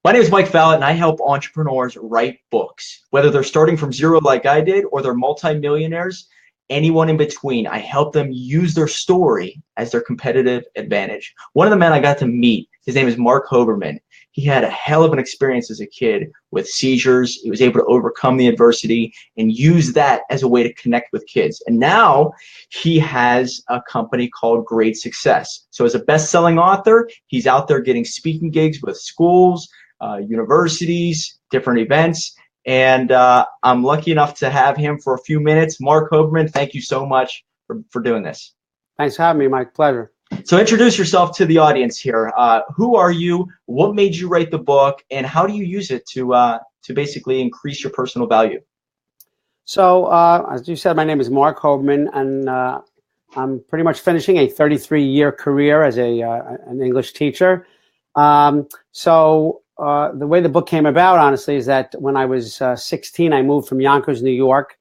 My name is Mike Fallat, and I help entrepreneurs write books. Whether they're starting from zero like I did, or they're multimillionaires, anyone in between, I help them use their story as their competitive advantage. One of the men I got to meet, his name is Marc Hoberman. He had a hell of an experience as a kid with seizures. He was able to overcome the adversity and use that as a way to connect with kids. And now he has a company called Great Success. So as a best-selling author, he's out there getting speaking gigs with schools, universities, different events, and I'm lucky enough to have him for a few minutes. Marc Hoberman, thank you so much for doing this. Thanks for having me, Mike. Pleasure. So introduce yourself to the audience here. Who are you? What made you write the book? And how do you use it to basically increase your personal value? So, as you said, my name is Marc Hoberman, and I'm pretty much finishing a 33-year career as an English teacher. The way the book came about, honestly, is that when I was 16, I moved from Yonkers, New York,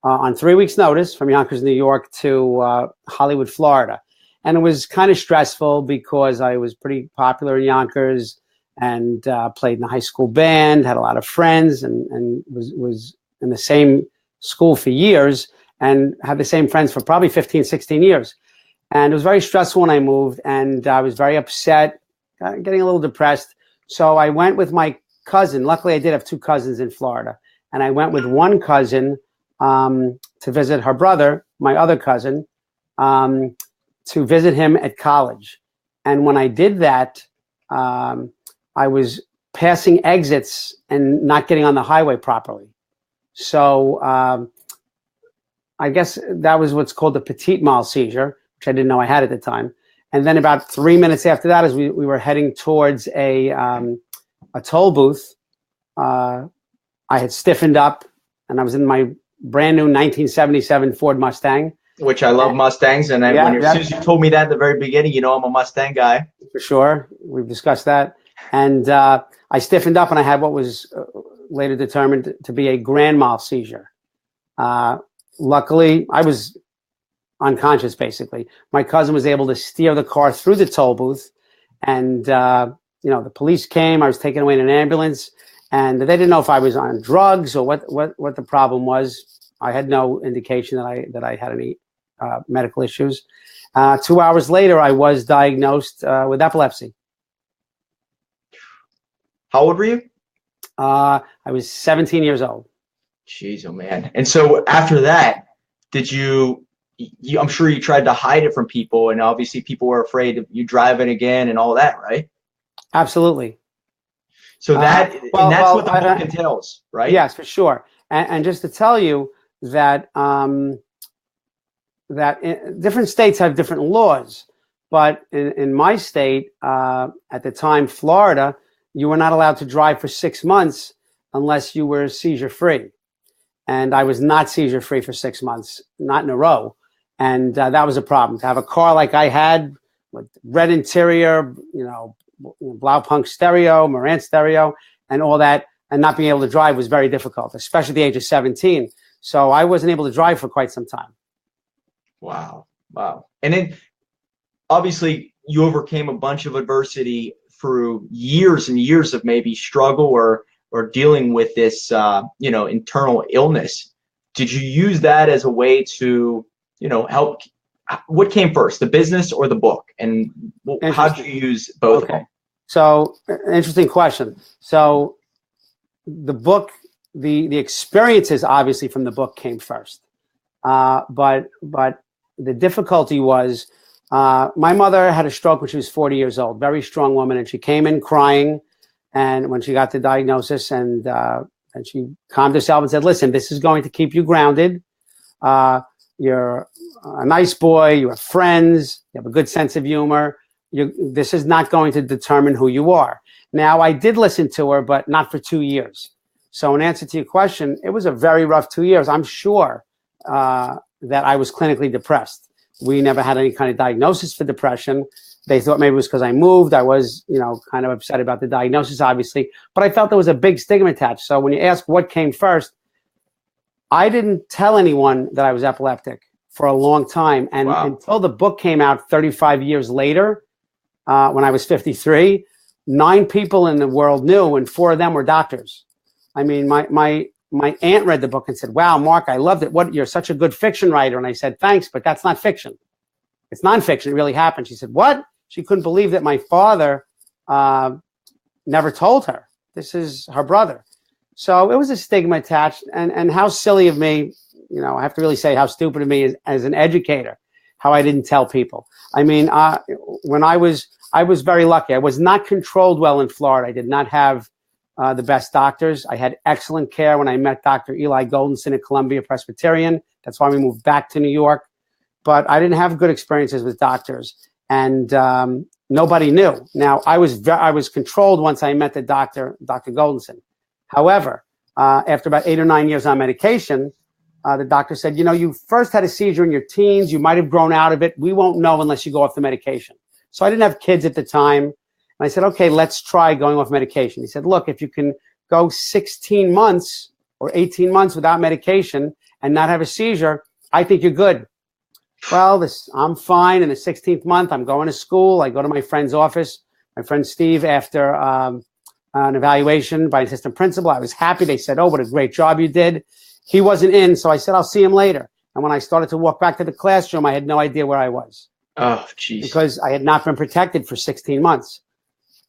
on 3 weeks' notice from Yonkers, New York to Hollywood, Florida. And it was kind of stressful because I was pretty popular in Yonkers and played in the high school band, had a lot of friends, and was in the same school for years and had the same friends for probably 15, 16 years. And it was very stressful when I moved, and I was very upset, getting a little depressed. So I went with my cousin. Luckily, I did have two cousins in Florida. And I went with one cousin to visit her brother, my other cousin, to visit him at college. And when I did that, I was passing exits and not getting on the highway properly. So I guess that was what's called the petit mal seizure, which I didn't know I had at the time. And then about 3 minutes after that, as we were heading towards a toll booth, I had stiffened up, and I was in my brand new 1977 Ford Mustang. Which I love Mustangs, and as soon as you told me that at the very beginning, you know I'm a Mustang guy. For sure. We've discussed that. And I stiffened up, and I had what was later determined to be a grand mal seizure. Luckily, I was unconscious, basically. My cousin was able to steer the car through the toll booth, and the police came. I was taken away in an ambulance, and they didn't know if I was on drugs or what the problem was. I had no indication that I had any medical issues. 2 hours later, I was diagnosed with epilepsy. How old were you? I was 17 years old. Jeez, oh man. And so after that, did I'm sure you tried to hide it from people, and obviously people were afraid of you driving again and all that, right? Absolutely. So that's what the book entails, right? Yes, for sure. And just to tell you that different states have different laws, but in my state, at the time, Florida, you were not allowed to drive for 6 months unless you were seizure-free. And I was not seizure-free for 6 months, not in a row. And that was a problem. To have a car like I had, with red interior, Blaupunk stereo, Marantz stereo, and all that, and not being able to drive was very difficult, especially at the age of 17. So I wasn't able to drive for quite some time. Wow. And then obviously you overcame a bunch of adversity through years and years of maybe struggle or dealing with this, internal illness. Did you use that as a way to, help? What came first, the business or the book? And how did you use both of them? So, interesting question. So the book, the experiences obviously from the book came first. But the difficulty was my mother had a stroke when she was 40 years old, very strong woman, and she came in crying. And when she got the diagnosis, and she calmed herself and said, listen, this is going to keep you grounded. You're a nice boy. You have friends. You have a good sense of humor. This is not going to determine who you are. Now, I did listen to her, but not for 2 years. So in answer to your question, it was a very rough 2 years. I'm sure that I was clinically depressed. We never had any kind of diagnosis for depression. They thought maybe it was because I moved. I was, kind of upset about the diagnosis, obviously. But I felt there was a big stigma attached. So when you ask what came first, I didn't tell anyone that I was epileptic for a long time. And until the book came out 35 years later, when I was 53, 9 people in the world knew, and 4 of them were doctors. I mean, my aunt read the book and said, "Wow, Mark, I loved it. You're such a good fiction writer." And I said, "Thanks, but that's not fiction. It's nonfiction. It really happened." She said, "What?" She couldn't believe that my father never told her. This is her brother. So it was a stigma attached, and how silly of me, I have to really say how stupid of me as an educator, how I didn't tell people. I mean, when I was very lucky. I was not controlled well in Florida. I did not have the best doctors. I had excellent care when I met Dr. Eli Goldenson at Columbia Presbyterian. That's why we moved back to New York. But I didn't have good experiences with doctors, and nobody knew. Now, I was controlled once I met the doctor, Dr. Goldenson. However, after about 8 or 9 years on medication, the doctor said, you first had a seizure in your teens. You might have grown out of it. We won't know unless you go off the medication. So I didn't have kids at the time. And I said, okay, let's try going off medication. He said, look, if you can go 16 months or 18 months without medication and not have a seizure, I think you're good. Well, I'm fine. In the 16th month, I'm going to school. I go to my friend's office. My friend Steve, after an evaluation by an assistant principal, I was happy. They said, "Oh, what a great job you did." He wasn't in, so I said, "I'll see him later." And when I started to walk back to the classroom, I had no idea where I was. Oh, geez. Because I had not been protected for 16 months.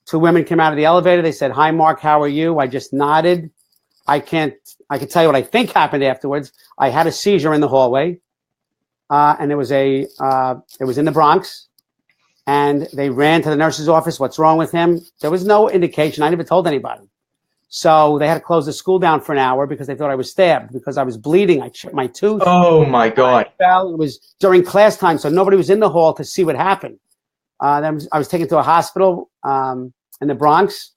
2 women came out of the elevator. They said, "Hi, Mark, how are you?" I just nodded. I can tell you what I think happened afterwards. I had a seizure in the hallway. And it was in the Bronx, and they ran to the nurse's office. What's wrong with him? There was no indication. I never told anybody. So they had to close the school down for an hour because they thought I was stabbed because I was bleeding. I chipped my tooth. Oh my God. It was during class time, so nobody was in the hall to see what happened. Then I was taken to a hospital in the Bronx.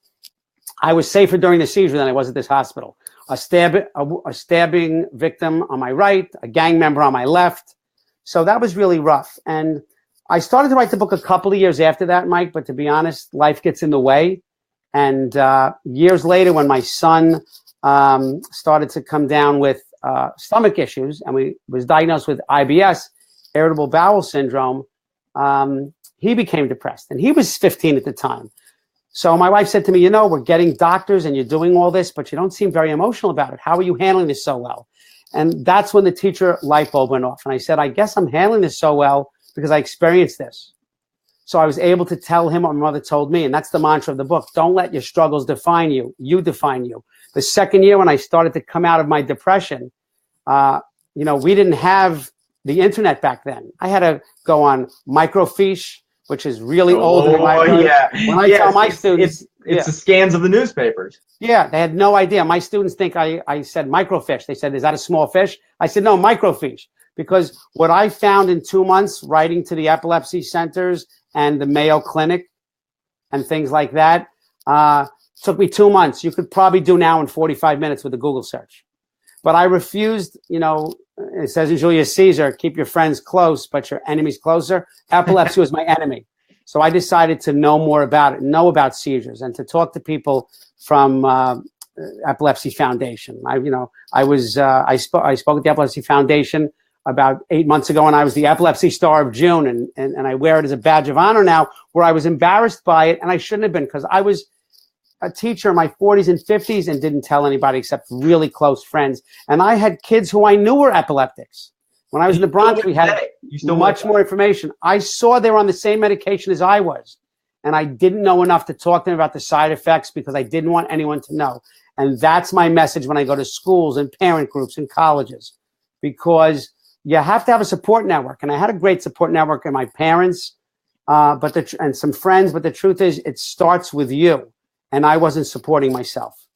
I was safer during the seizure than I was at this hospital. A stabbing victim on my right, a gang member on my left. So that was really rough. And I started to write the book a couple of years after that, Mike, but to be honest, life gets in the way. And years later, when my son started to come down with stomach issues, and was diagnosed with IBS, irritable bowel syndrome, he became depressed. And he was 15 at the time. So my wife said to me, we're getting doctors and you're doing all this, but you don't seem very emotional about it. How are you handling this so well? And that's when the teacher light bulb went off. And I said, I guess I'm handling this so well because I experienced this. So I was able to tell him what my mother told me. And that's the mantra of the book. Don't let your struggles define you. You define you. The second year when I started to come out of my depression, we didn't have the internet back then. I had to go on microfiche, which is really old. Yeah. When I tell my students, it's the scans of the newspapers. Yeah, they had no idea. My students think I said microfiche. They said, "Is that a small fish?" I said, "No, microfiche." Because what I found in 2 months, writing to the epilepsy centers and the Mayo Clinic and things like that, took me 2 months. You could probably do now in 45 minutes with a Google search. But I refused, it says in Julius Caesar, keep your friends close, but your enemies closer. Epilepsy was my enemy. So I decided to know more about it, know about seizures, and to talk to people from Epilepsy Foundation. I spoke at the Epilepsy Foundation about 8 months ago, and I was the Epilepsy Star of June, and I wear it as a badge of honor now, where I was embarrassed by it, and I shouldn't have been, because I was a teacher in my 40s and 50s and didn't tell anybody except really close friends. And I had kids who I knew were epileptics. When I was in the Bronx, we had much more information. I saw they were on the same medication as I was, and I didn't know enough to talk to them about the side effects because I didn't want anyone to know. And that's my message when I go to schools and parent groups and colleges, because you have to have a support network. And I had a great support network in my parents and some friends, but the truth is it starts with you. And I wasn't supporting myself.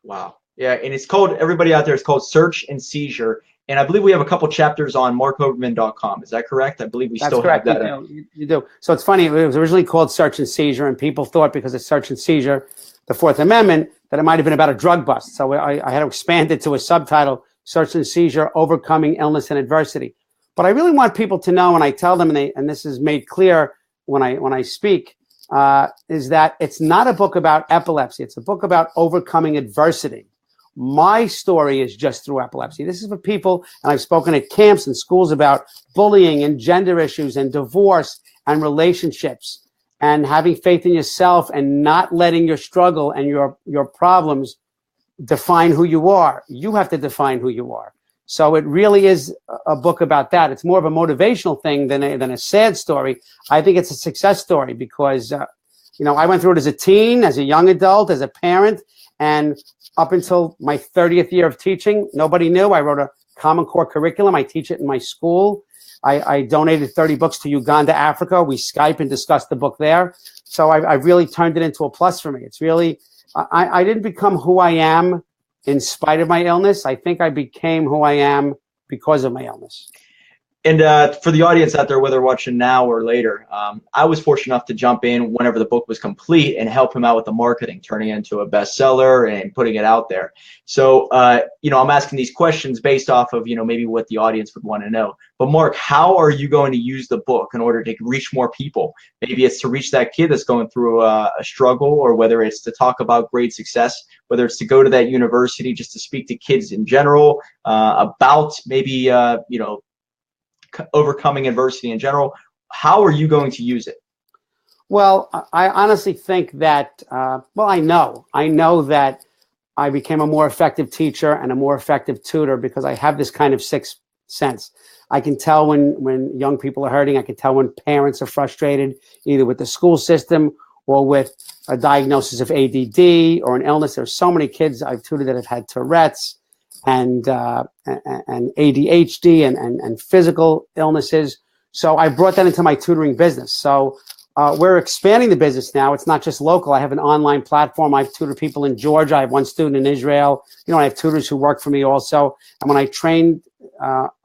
Wow. Yeah, and it's called, everybody out there, it's called Search and Seizure. And I believe we have a couple chapters on marchoberman.com. Is that correct? I believe we still have that. You do. So it's funny. It was originally called Search and Seizure, and people thought because it's Search and Seizure, the Fourth Amendment, that it might have been about a drug bust. So I had to expand it to a subtitle, Search and Seizure, Overcoming Illness and Adversity. But I really want people to know, and I tell them, and this is made clear when I speak, is that it's not a book about epilepsy. It's a book about overcoming adversity. My story is just through epilepsy. This is for people, and I've spoken at camps and schools about bullying and gender issues and divorce and relationships. and having faith in yourself and not letting your struggle and your problems define who you are. You have to define who you are. So it really is a book about that. It's more of a motivational thing than a sad story. I think it's a success story because, I went through it as a teen, as a young adult, as a parent, and up until my 30th year of teaching, nobody knew. I wrote a Common Core curriculum. I teach it in my school. I donated 30 books to Uganda, Africa. We Skype and discussed the book there. So I really turned it into a plus for me. It's really, I didn't become who I am in spite of my illness. I think I became who I am because of my illness. And for the audience out there, whether watching now or later, I was fortunate enough to jump in whenever the book was complete and help him out with the marketing, turning it into a bestseller and putting it out there. So, I'm asking these questions based off of, maybe what the audience would want to know. But Marc, how are you going to use the book in order to reach more people? Maybe it's to reach that kid that's going through a struggle, or whether it's to talk about great success, whether it's to go to that university just to speak to kids in general about maybe, overcoming adversity in general. How are you going to use it? Well, I honestly think that, I know that I became a more effective teacher and a more effective tutor because I have this kind of sixth sense. I can tell when young people are hurting. I can tell when parents are frustrated, either with the school system or with a diagnosis of ADD or an illness. There's so many kids I've tutored that have had Tourette's and ADHD and physical illnesses. So I brought that into my tutoring business. So we're expanding the business now. It's not just local. I have an online platform. I've tutored people in Georgia. I have one student in Israel. I have tutors who work for me also. And when I train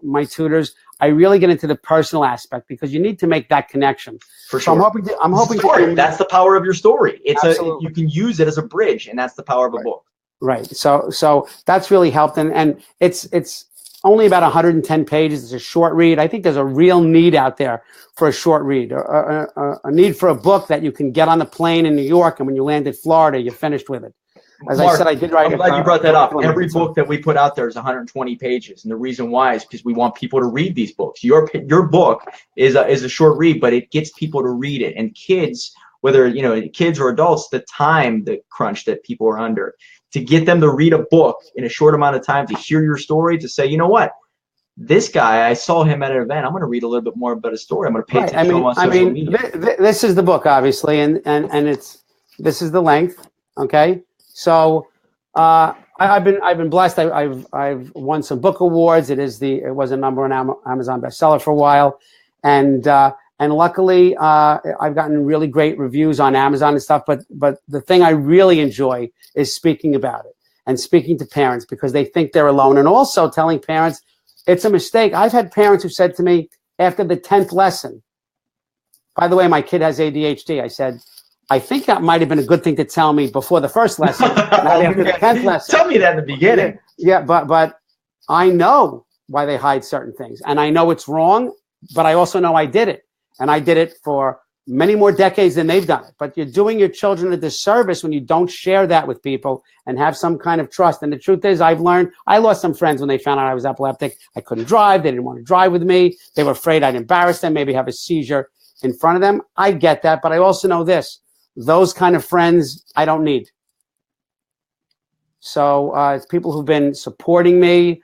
my tutors, I really get into the personal aspect because you need to make that connection. For sure. So I'm hoping to. That's the power of your story. Absolutely. You can use it as a bridge, and that's the power of a book. Right. So that's really helped. And it's only about 110 pages. It's a short read. I think there's a real need out there for a short read, a need for a book that you can get on the plane in New York, and when you land in Florida, you're finished with it. As Marc, I said, I did write. I'm glad you brought that up. Every book that we put out there is 120 pages, and the reason why is because we want people to read these books. Your book is a short read, but it gets people to read it, and kids, whether kids or adults, the crunch that people are under, to get them to read a book in a short amount of time, to hear your story, to say, you know what, this guy, I saw him at an event. I'm going to read a little bit more about his story. I'm going to pay attention to him on social media. This is the book, obviously, and this is the length. Okay, so I've been blessed. I've won some book awards. It was a number one Amazon bestseller for a while, and luckily I've gotten really great reviews on Amazon and stuff. But the thing I really enjoy is speaking about it and speaking to parents because they think they're alone, and also telling parents it's a mistake. I've had parents who said to me after the 10th lesson, by the way, my kid has ADHD. I said, I think that might have been a good thing to tell me before the first lesson, not after the 10th lesson. Tell me that in the beginning. Yeah, but I know why they hide certain things, and I know it's wrong, but I also know I did it, and I did it for many more decades than they've done it. But you're doing your children a disservice when you don't share that with people and have some kind of trust. And the truth is, I've learned, I lost some friends when they found out I was epileptic. I couldn't drive. They didn't want to drive with me. They were afraid I'd embarrass them, maybe have a seizure in front of them. I get that, but I also know this. Those kind of friends I don't need. So it's people who've been supporting me,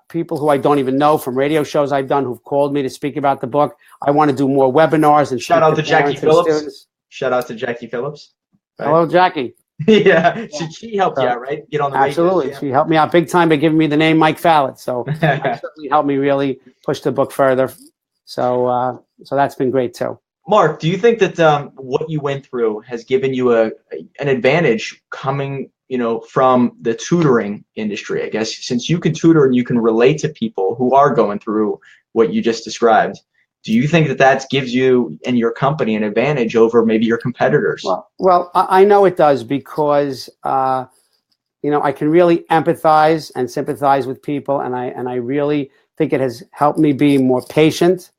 people who I don't even know from radio shows I've done who've called me to speak about the book. I want to do more webinars and shout out to Jackie Phillips. Shout out to Jackie Phillips. Right? Hello, Jackie. Yeah, she helped you out, right? Get on the absolutely. Radio. She helped me out big time by giving me the name Mike Fallat. So that certainly helped me really push the book further. So that's been great too. Marc, do you think that what you went through has given you an advantage coming, from the tutoring industry? I guess since you can tutor and you can relate to people who are going through what you just described, do you think that gives you and your company an advantage over maybe your competitors? Well, I know it does because I can really empathize and sympathize with people, and I really think it has helped me be more patient.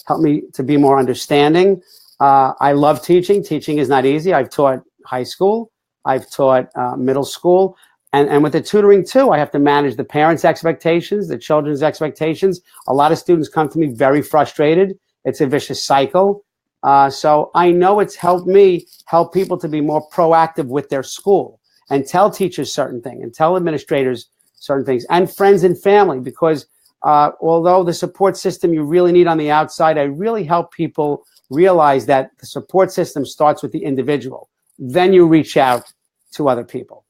Helped me to be more understanding. I love teaching. Teaching is not easy. I've taught high school. I've taught middle school. And with the tutoring, too, I have to manage the parents' expectations, the children's expectations. A lot of students come to me very frustrated. It's a vicious cycle. So I know it's helped me help people to be more proactive with their school and tell teachers certain things and tell administrators certain things and friends and family, because although the support system you really need on the outside, I really help people realize that the support system starts with the individual. Then you reach out to other people.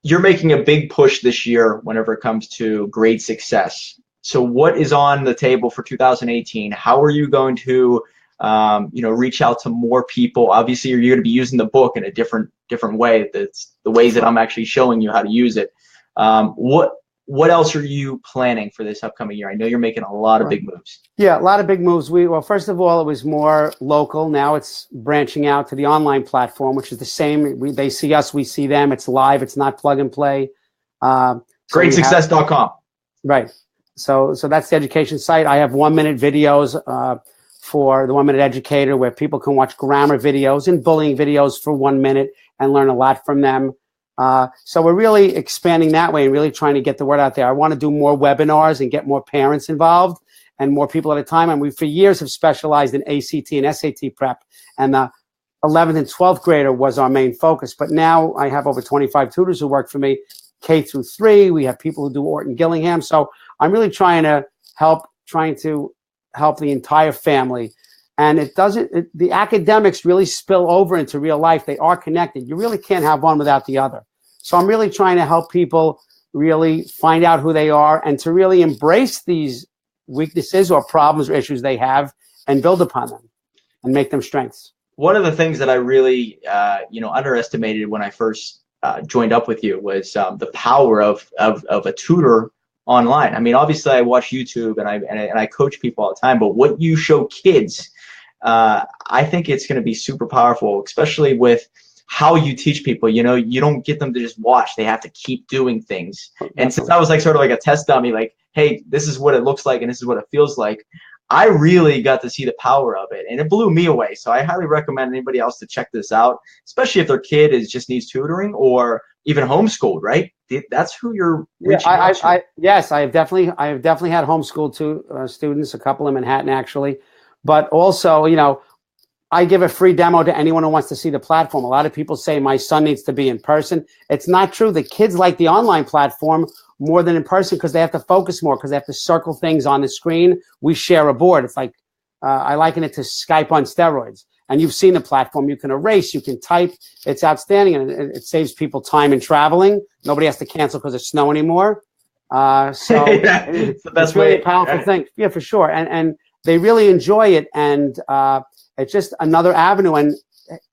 You're making a big push this year whenever it comes to grade success. So what is on the table for 2018? How are you going to reach out to more people? Obviously, you're going to be using the book in a different way. That's the ways that I'm actually showing you how to use it. What else are you planning for this upcoming year? I know you're making a lot of big moves. Yeah, a lot of big moves. Well, first of all, it was more local. Now it's branching out to the online platform, which is the same. They see us, we see them. It's live. It's not plug and play. GreatSuccess.com. Right. So that's the education site. I have 1-minute videos for the 1-minute educator, where people can watch grammar videos and bullying videos for 1 minute and learn a lot from them. So we're really expanding that way and really trying to get the word out there. I want to do more webinars and get more parents involved and more people at a time. And we, for years, have specialized in ACT and SAT prep. And the 11th and 12th grader was our main focus. But now I have over 25 tutors who work for me, K through 3. We have people who do Orton Gillingham. So I'm really trying to help the entire family. And the academics really spill over into real life. They are connected. You really can't have one without the other. So I'm really trying to help people really find out who they are and to really embrace these weaknesses or problems or issues they have and build upon them and make them strengths. One of the things that I really, underestimated when I first joined up with you was the power of a tutor online. I mean, obviously I watch YouTube and I coach people all the time, but what you show kids, I think it's going to be super powerful, especially with how you teach people. You don't get them to just watch. They have to keep doing things. And since I was like sort of like a test dummy, like, hey, this is what it looks like and this is what it feels like, I really got to see the power of it, and it blew me away. So I highly recommend anybody else to check this out, especially if their kid just needs tutoring or even homeschooled, right? That's who you're reaching out to. Yes, I have definitely had homeschool students, a couple in Manhattan actually, but also, I give a free demo to anyone who wants to see the platform. A lot of people say my son needs to be in person. It's not true. The kids like the online platform more than in person because they have to focus more, because they have to circle things on the screen. We share a board. It's like, I liken it to Skype on steroids. And you've seen the platform. You can erase, you can type. It's outstanding, and it saves people time in traveling. Nobody has to cancel because it's snow anymore. So it's the best really way. A powerful thing. Yeah, for sure. And they really enjoy it. And it's just another avenue. And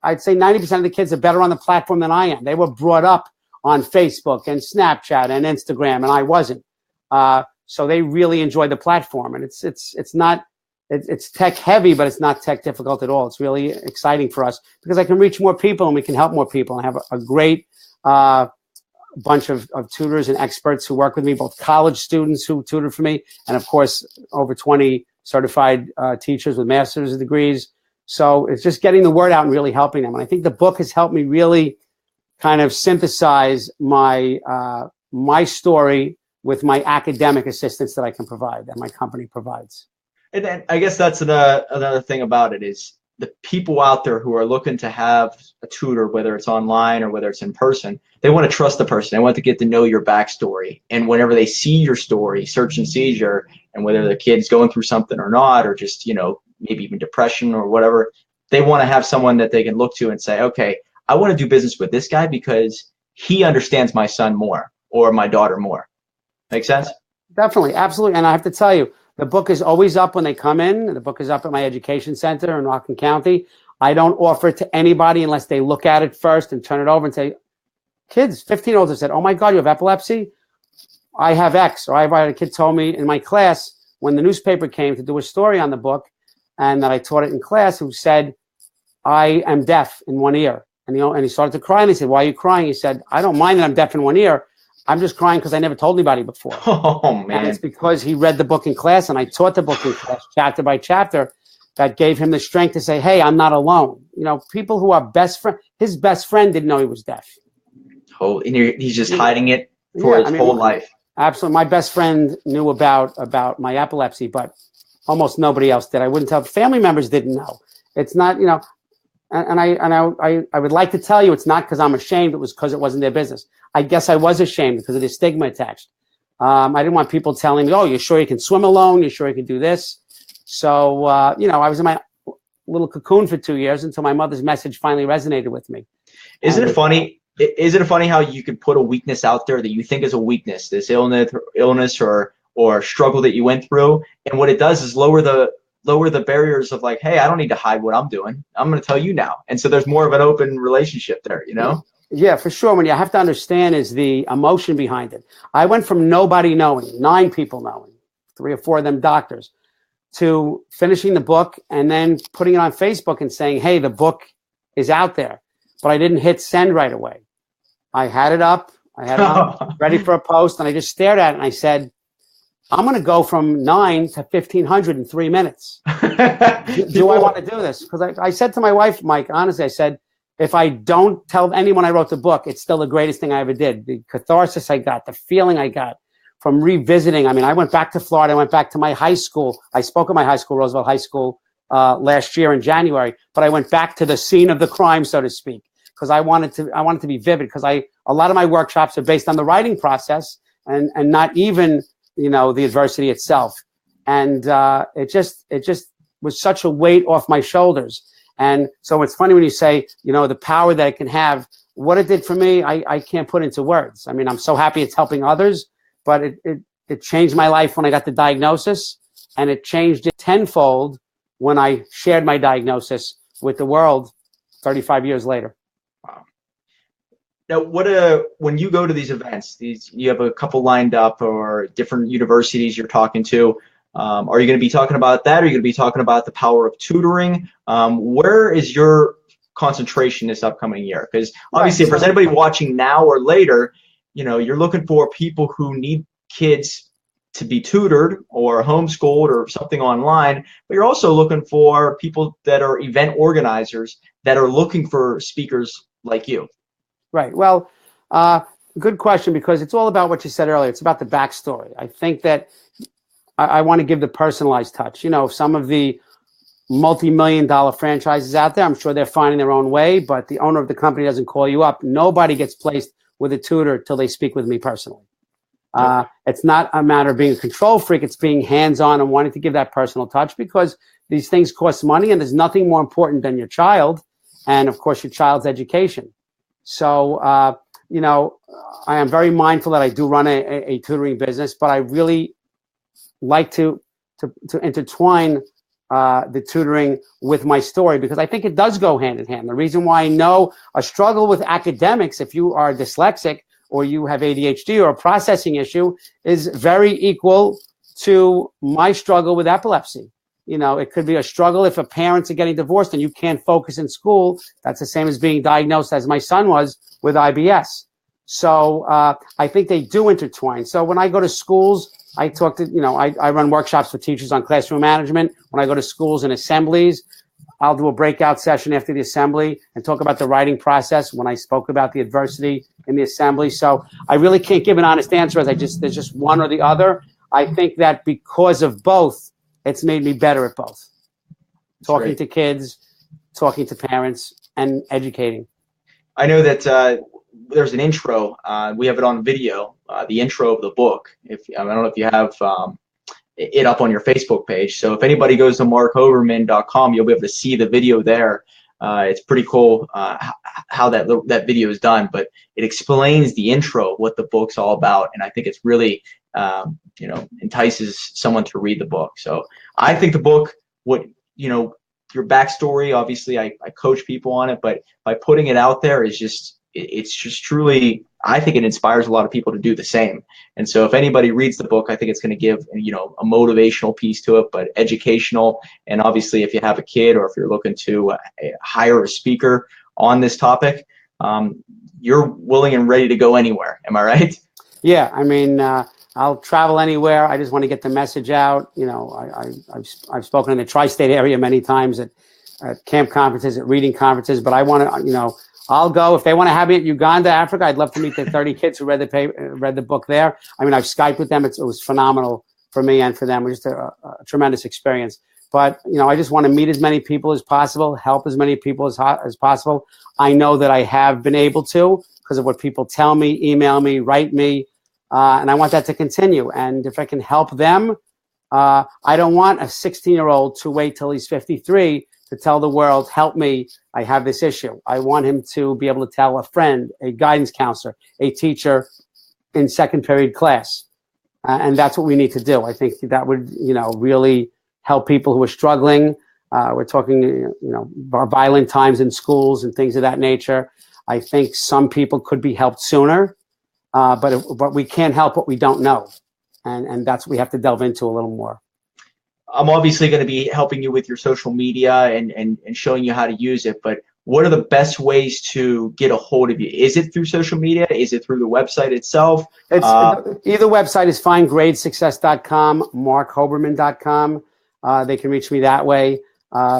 I'd say 90% of the kids are better on the platform than I am. They were brought up on Facebook and Snapchat and Instagram, and I wasn't. So they really enjoy the platform. And it's tech heavy, but it's not tech difficult at all. It's really exciting for us because I can reach more people and we can help more people. And I have a great bunch of tutors and experts who work with me, both college students who tutor for me, and of course, over 20 certified teachers with master's degrees. So it's just getting the word out and really helping them. And I think the book has helped me really kind of synthesize my story with my academic assistance that I can provide, that my company provides. And then I guess that's another thing about it is the people out there who are looking to have a tutor, whether it's online or whether it's in person, they want to trust the person. They want to get to know your backstory. And whenever they see your story, Search and Seizure, and whether the kid's going through something or not, or just, maybe even depression or whatever, they want to have someone that they can look to and say, okay, I want to do business with this guy because he understands my son more or my daughter more. Make sense? Definitely. Absolutely. And I have to tell you, the book is always up when they come in. The book is up at my education center in Rockland County. I don't offer it to anybody unless they look at it first and turn it over and say, kids, 15-year-olds have said, oh my God, you have epilepsy? I have X. Or I had a kid told me in my class when the newspaper came to do a story on the book and that I taught it in class, who said, I am deaf in one ear. And he started to cry and he said, why are you crying? He said, I don't mind that I'm deaf in one ear. I'm just crying because I never told anybody before. Oh, man. And it's because he read the book in class and I taught the book in class chapter by chapter that gave him the strength to say, hey, I'm not alone. People who are his best friend didn't know he was deaf. Oh, and he's just hiding it for his whole life. Absolutely. My best friend knew about my epilepsy, but almost nobody else did. I wouldn't tell. Family members didn't know. It's not, you know, and I would like to tell you it's not because I'm ashamed. It was because it wasn't their business. I guess I was ashamed because of the stigma attached. I didn't want people telling me, "Oh, you're sure you can swim alone? You're sure you can do this?" So, you know, I was in my little cocoon for 2 years until my mother's message finally resonated with me. Isn't it funny? Isn't it funny how you could put a weakness out there that you think is a weakness, this illness or struggle that you went through, and what it does is lower the barriers of like, hey, I don't need to hide what I'm doing. I'm going to tell you now, and so there's more of an open relationship there, you know? Yeah, for sure. What you have to understand is the emotion behind it. I went from nobody knowing, 9 people knowing, 3 or 4 of them doctors, to finishing the book and then putting it on Facebook and saying, hey, the book is out there. But I didn't hit send right away. I had it up. I had it up, ready for a post, and I just stared at it and I said, I'm going to go from 9 to 1,500 in 3 minutes. Do I want to do this? Because I said to my wife, Mike, honestly, I said, if I don't tell anyone I wrote the book, it's still the greatest thing I ever did. The catharsis I got, the feeling I got from revisiting. I mean, I went back to Florida. I went back to my high school. I spoke at my high school, Roosevelt High School, last year in January. But I went back to the scene of the crime, so to speak, because I wanted to be vivid. Because a lot of my workshops are based on the writing process and not even, you know, the adversity itself. And it just was such a weight off my shoulders. And so it's funny when you say, you know, the power that it can have. What it did for me, I can't put into words. I mean, I'm so happy it's helping others, but it changed my life when I got the diagnosis, and it changed it tenfold when I shared my diagnosis with the world 35 years later. Wow. Now, when you go to these events, you have a couple lined up or different universities you're talking to. Are you going to be talking about that? Are you going to be talking about the power of tutoring? Where is your concentration this upcoming year? Because obviously, if there's anybody watching now or later, you know, you're looking for people who need kids to be tutored or homeschooled or something online, but you're also looking for people that are event organizers that are looking for speakers like you. Right. Well, good question, because it's all about what you said earlier. It's about the backstory. I think that I want to give the personalized touch. You know, some of the multi-million-dollar franchises out there, I'm sure they're finding their own way, but the owner of the company doesn't call you up. Nobody gets placed with a tutor till they speak with me personally. It's not a matter of being a control freak. It's being hands-on and wanting to give that personal touch, because these things cost money, and there's nothing more important than your child and, of course, your child's education. So, you know, I am very mindful that I do run a tutoring business, but I really like to intertwine the tutoring with my story, because I think it does go hand in hand. The reason why I know a struggle with academics, if you are dyslexic or you have ADHD or a processing issue, is very equal to my struggle with epilepsy. You know, it could be a struggle if a parents are getting divorced and you can't focus in school. That's the same as being diagnosed, as my son was, with IBS. So I think they do intertwine. So when I go to schools, I talk to, you know, I run workshops for teachers on classroom management. When I go to schools and assemblies, I'll do a breakout session after the assembly and talk about the writing process when I spoke about the adversity in the assembly. So I really can't give an honest answer as there's just one or the other. I think that because of both, it's made me better at both. Talking to kids, talking to parents, and educating. I know that there's an intro. We have it on video, the intro of the book. I don't know if you have it up on your Facebook page. So if anybody goes to marchoberman.com, you'll be able to see the video there. It's pretty cool how that video is done, but it explains the intro, what the book's all about, and I think it's really you know, entices someone to read the book. So I think the book, your backstory, obviously I coach people on it, but by putting it out there is just, it's just truly, I think it inspires a lot of people to do the same. And so if anybody reads the book, I think it's going to give, you know, a motivational piece to it, but educational. And obviously if you have a kid or if you're looking to hire a speaker on this topic, you're willing and ready to go anywhere. Am I right? Yeah. I mean, I'll travel anywhere. I just want to get the message out. You know, I've spoken in the tri-state area many times at camp conferences, at reading conferences, but I want to, you know, I'll go. If they want to have me at Uganda, Africa, I'd love to meet the 30 kids who read the book there. I mean, I've Skyped with them. It was phenomenal for me and for them. It was just a tremendous experience. But, you know, I just want to meet as many people as possible, help as many people as possible. I know that I have been able to because of what people tell me, email me, write me, and I want that to continue. And if I can help them, I don't want a 16-year-old to wait till he's 53 to tell the world, help me, I have this issue. I want him to be able to tell a friend, a guidance counselor, a teacher in second period class. And that's what we need to do. I think that would, you know, really help people who are struggling. We're talking, you know, violent times in schools and things of that nature. I think some people could be helped sooner, but we can't help what we don't know. And that's what we have to delve into a little more. I'm obviously going to be helping you with your social media and showing you how to use it, but what are the best ways to get a hold of you? Is it through social media? Is it through the website itself? Either website is fine, gradesuccess.com, marchoberman.com. They can reach me that way.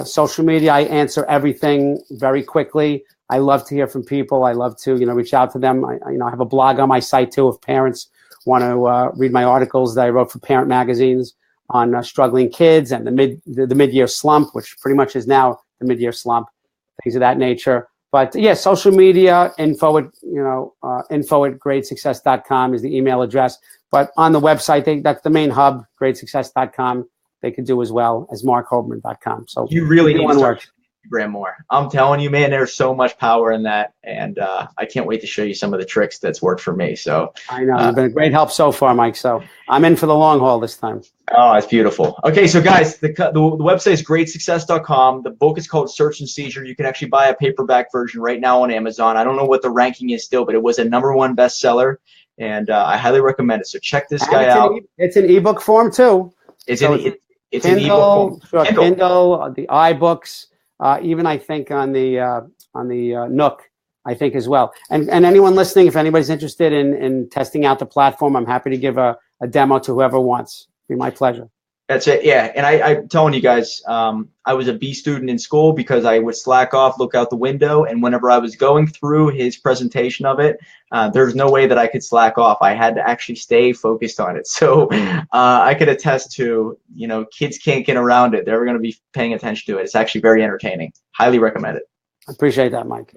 Social media, I answer everything very quickly. I love to hear from people. I love to, you know, reach out to them. I have a blog on my site too if parents want to read my articles that I wrote for parent magazines on struggling kids and the mid-year slump, which pretty much is now the mid-year slump, things of that nature. But yeah, social media, info at gradesuccess.com is the email address. But on the website, that's the main hub, gradesuccess.com. They could do as well as marchoberman.com. So you really need to start Instagram more. I'm telling you, man, there's so much power in that, and I can't wait to show you some of the tricks that's worked for me. So I know you've been a great help so far, Mike. So I'm in for the long haul this time. Oh, it's beautiful. Okay, so guys, the website is gradesuccess.com. The book is called Search and Seizure. You can actually buy a paperback version right now on Amazon. I don't know what the ranking is still, but it was a #1 bestseller, and I highly recommend it. So check this guy out. It's an ebook form too. It's an ebook form. Kindle, the iBooks, even I think on the Nook, I think as well. And anyone listening, if anybody's interested in testing out the platform, I'm happy to give a demo to whoever wants. It'd be my pleasure. That's it. Yeah. And I'm telling you guys, I was a B student in school because I would slack off, look out the window. And whenever I was going through his presentation of it, there's no way that I could slack off. I had to actually stay focused on it. So I could attest to, you know, kids can't get around it. They're going to be paying attention to it. It's actually very entertaining. Highly recommend it. I appreciate that, Mike.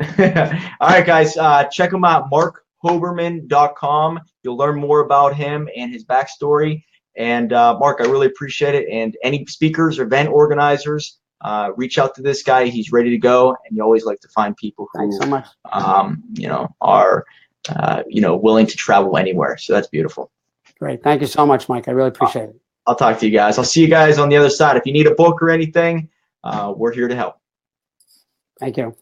All right, guys, check him out, marchoberman.com. You'll learn more about him and his backstory. And Marc, I really appreciate it. And any speakers or event organizers, reach out to this guy. He's ready to go. And you always like to find people who, thanks so much. You know, are, you know, willing to travel anywhere. So that's beautiful. Great. Thank you so much, Mike. I really appreciate it. I'll talk to you guys. I'll see you guys on the other side. If you need a book or anything, we're here to help. Thank you.